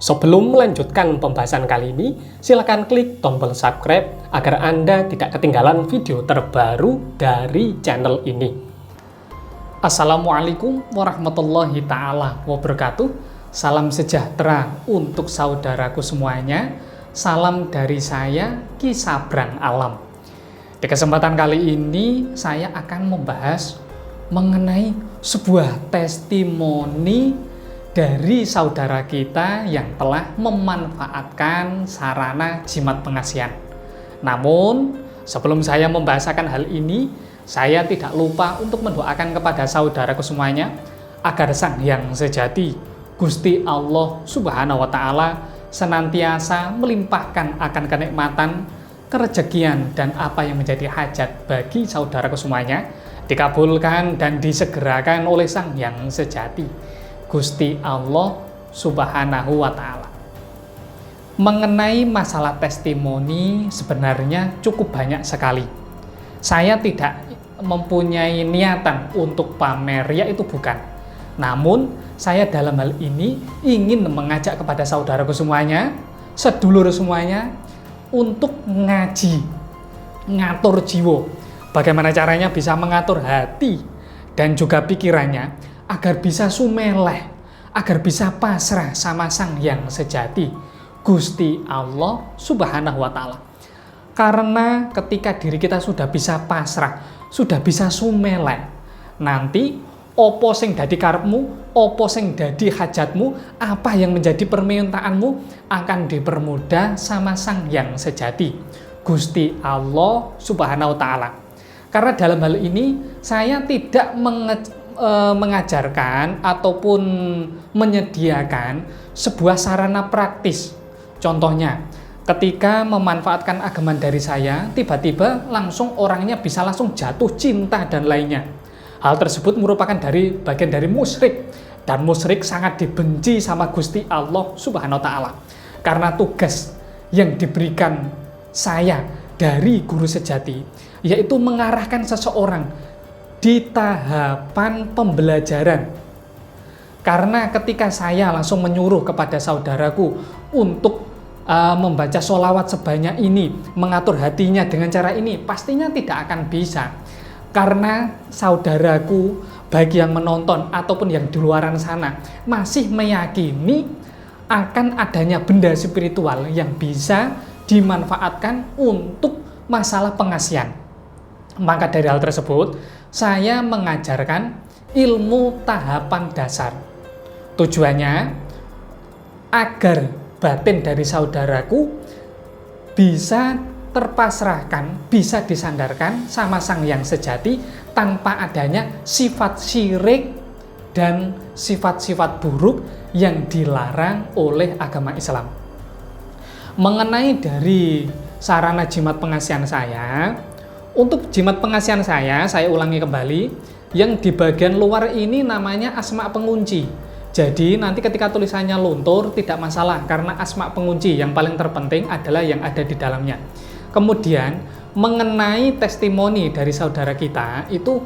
Sebelum melanjutkan pembahasan kali ini, silakan klik tombol subscribe agar Anda tidak ketinggalan video terbaru dari channel ini. Assalamualaikum warahmatullahi ta'ala wabarakatuh. Salam sejahtera untuk saudaraku semuanya. Salam dari saya, Ki Sabrang Alam. Di kesempatan kali ini, saya akan membahas mengenai sebuah testimoni dari saudara kita yang telah memanfaatkan sarana jimat pengasihan. Namun, sebelum saya membahasakan hal ini, saya tidak lupa untuk mendoakan kepada saudaraku semuanya agar Sang Hyang Sejati, Gusti Allah Subhanahu wa Ta'ala, senantiasa melimpahkan akan kenikmatan, kerejekian, dan apa yang menjadi hajat bagi saudaraku semuanya dikabulkan dan disegerakan oleh Sang Hyang Sejati, Gusti Allah Subhanahu wa Ta'ala. Mengenai masalah testimoni sebenarnya cukup banyak sekali. Saya tidak mempunyai niatan untuk pamer, yaitu bukan. Namun, saya dalam hal ini ingin mengajak kepada saudaraku semuanya, sedulur semuanya, untuk ngaji, ngatur jiwa. Bagaimana caranya bisa mengatur hati dan juga pikirannya, agar bisa sumeleh, agar bisa pasrah sama Sang Hyang Sejati, Gusti Allah Subhanahu wa Ta'ala. Karena ketika diri kita sudah bisa pasrah, sudah bisa sumeleh, nanti opo sing dadi karepmu, opo sing dadi hajatmu, apa yang menjadi permintaanmu akan dipermudah sama Sang Hyang Sejati, Gusti Allah Subhanahu wa Ta'ala. Karena dalam hal ini saya tidak mengajarkan ataupun menyediakan sebuah sarana praktis. Contohnya, ketika memanfaatkan ageman dari saya, tiba-tiba langsung orangnya bisa langsung jatuh cinta dan lainnya. Hal tersebut merupakan bagian dari musyrik, dan musyrik sangat dibenci sama Gusti Allah Subhanahu wa Ta'ala. Karena tugas yang diberikan saya dari guru sejati, yaitu mengarahkan seseorang di tahapan pembelajaran. Karena ketika saya langsung menyuruh kepada saudaraku untuk membaca sholawat sebanyak ini, mengatur hatinya dengan cara ini, pastinya tidak akan bisa. Karena saudaraku, baik yang menonton ataupun yang di luaran sana, masih meyakini akan adanya benda spiritual yang bisa dimanfaatkan untuk masalah pengasihan. Maka dari hal tersebut, saya mengajarkan ilmu tahapan dasar. Tujuannya agar batin dari saudaraku bisa terpasrahkan, bisa disandarkan sama Sang Hyang Sejati tanpa adanya sifat syirik dan sifat-sifat buruk yang dilarang oleh agama Islam. Mengenai dari sarana jimat pengasihan saya, untuk jimat pengasihan saya ulangi kembali, yang di bagian luar ini namanya asma pengunci. Jadi nanti ketika tulisannya luntur tidak masalah, karena asma pengunci yang paling terpenting adalah yang ada di dalamnya. Kemudian mengenai testimoni dari saudara kita, itu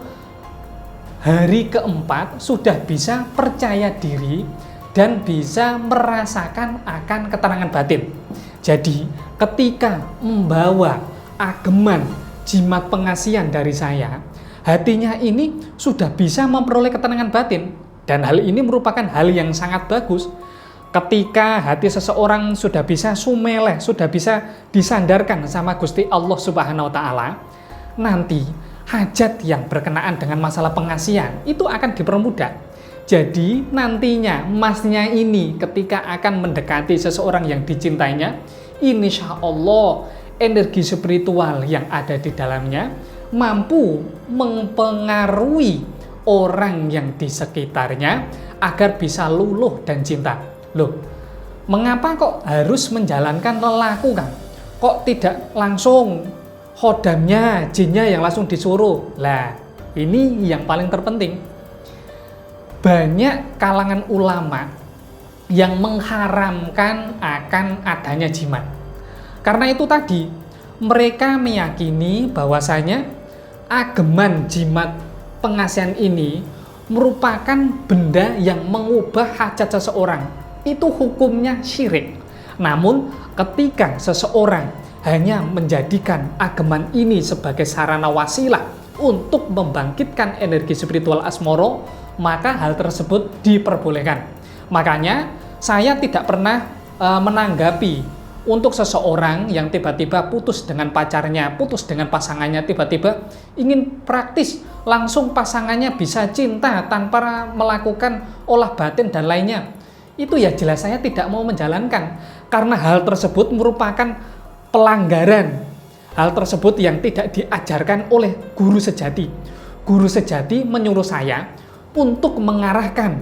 hari keempat sudah bisa percaya diri dan bisa merasakan akan keterangan batin. Jadi ketika membawa ageman jimat pengasihan dari saya, hatinya ini sudah bisa memperoleh ketenangan batin. Dan hal ini merupakan hal yang sangat bagus. Ketika hati seseorang sudah bisa sumeleh, sudah bisa disandarkan sama Gusti Allah Subhanahu wa Ta'ala, nanti hajat yang berkenaan dengan masalah pengasihan itu akan dipermudah. Jadi nantinya masnya ini ketika akan mendekati seseorang yang dicintainya, insya Allah energi spiritual yang ada di dalamnya mampu mempengaruhi orang yang di sekitarnya agar bisa luluh dan cinta. Loh, mengapa kok harus menjalankan lelaku, Kang? Kok tidak langsung khodamnya, jinnya yang langsung disuruh? Lah, ini yang paling terpenting. Banyak kalangan ulama yang mengharamkan akan adanya jimat. Karena itu tadi, mereka meyakini bahwasanya ageman jimat pengasihan ini merupakan benda yang mengubah hajat seseorang. itu hukumnya syirik. Namun ketika seseorang hanya menjadikan ageman ini sebagai sarana wasilah untuk membangkitkan energi spiritual asmoro, maka hal tersebut diperbolehkan. Makanya saya tidak pernah menanggapi untuk seseorang yang tiba-tiba putus dengan pacarnya, putus dengan pasangannya, tiba-tiba ingin praktis, langsung pasangannya bisa cinta tanpa melakukan olah batin dan lainnya. Itu ya jelas saya tidak mau menjalankan, karena hal tersebut merupakan pelanggaran. Hal tersebut yang tidak diajarkan oleh guru sejati. Guru sejati menyuruh saya untuk mengarahkan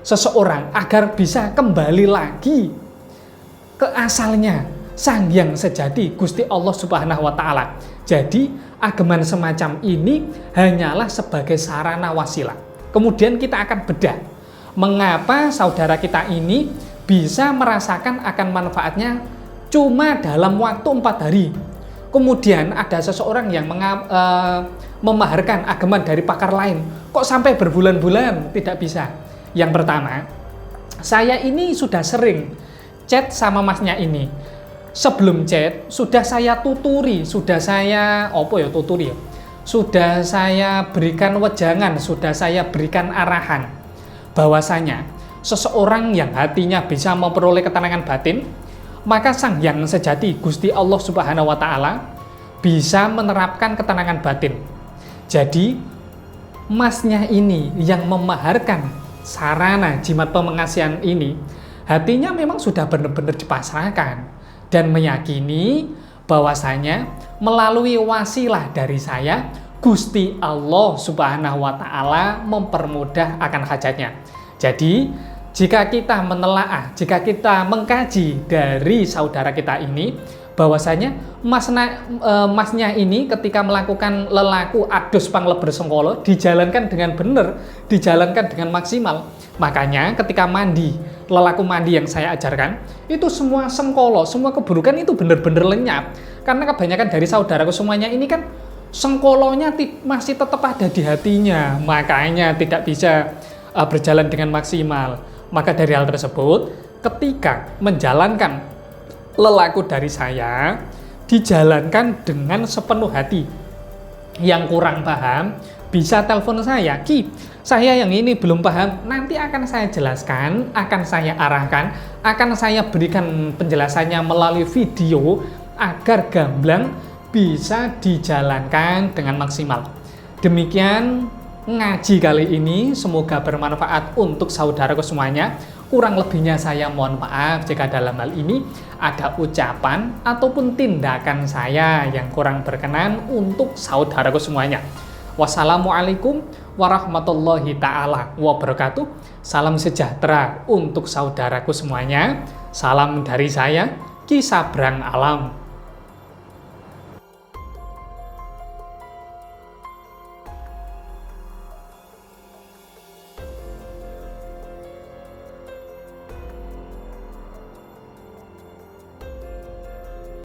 seseorang agar bisa kembali lagi ke asalnya, Sang Hyang Sejati Gusti Allah Subhanahu wa Ta'ala. Jadi ageman semacam ini hanyalah sebagai sarana wasilah. Kemudian kita akan bedah mengapa saudara kita ini bisa merasakan akan manfaatnya cuma dalam waktu 4 hari. Kemudian ada seseorang yang memaharkan ageman dari pakar lain, kok sampai berbulan-bulan tidak bisa. Yang pertama, saya ini sudah sering chat sama masnya ini. Sebelum chat sudah saya tuturi, sudah saya sudah saya berikan wejangan, sudah saya berikan arahan bahwasanya seseorang yang hatinya bisa memperoleh ketenangan batin, maka Sang Hyang Sejati Gusti Allah Subhanahu wa Ta'ala bisa menerapkan ketenangan batin. Jadi masnya ini yang memaharkan sarana jimat pemengasihan ini, hatinya memang sudah benar-benar dipasrahkan dan meyakini bahwasanya melalui wasilah dari saya, Gusti Allah Subhanahu wa Ta'ala mempermudah akan hajatnya. Jadi jika kita menelaah, jika kita mengkaji dari saudara kita ini, bahwasanya masnya ini ketika melakukan lelaku adus pangleber sengkolo dijalankan dengan benar, dijalankan dengan maksimal. Makanya ketika mandi, lelaku mandi yang saya ajarkan, itu semua sengkolo, semua keburukan itu benar-benar lenyap. Karena kebanyakan dari saudaraku semuanya ini kan sengkolonya masih tetap ada di hatinya, makanya tidak bisa berjalan dengan maksimal. Maka dari hal tersebut, ketika menjalankan lelaku dari saya, dijalankan dengan sepenuh hati. Yang kurang paham bisa telepon saya, Ki, saya yang ini belum paham, nanti akan saya jelaskan, akan saya arahkan, akan saya berikan penjelasannya melalui video agar gamblang bisa dijalankan dengan maksimal. Demikian ngaji kali ini, semoga bermanfaat untuk saudaraku semuanya. Kurang lebihnya saya mohon maaf jika dalam hal ini ada ucapan ataupun tindakan saya yang kurang berkenan untuk saudaraku semuanya. Wassalamualaikum warahmatullahi ta'ala wabarakatuh. Salam sejahtera untuk saudaraku semuanya. Salam dari saya, Ki Sabrang Alam.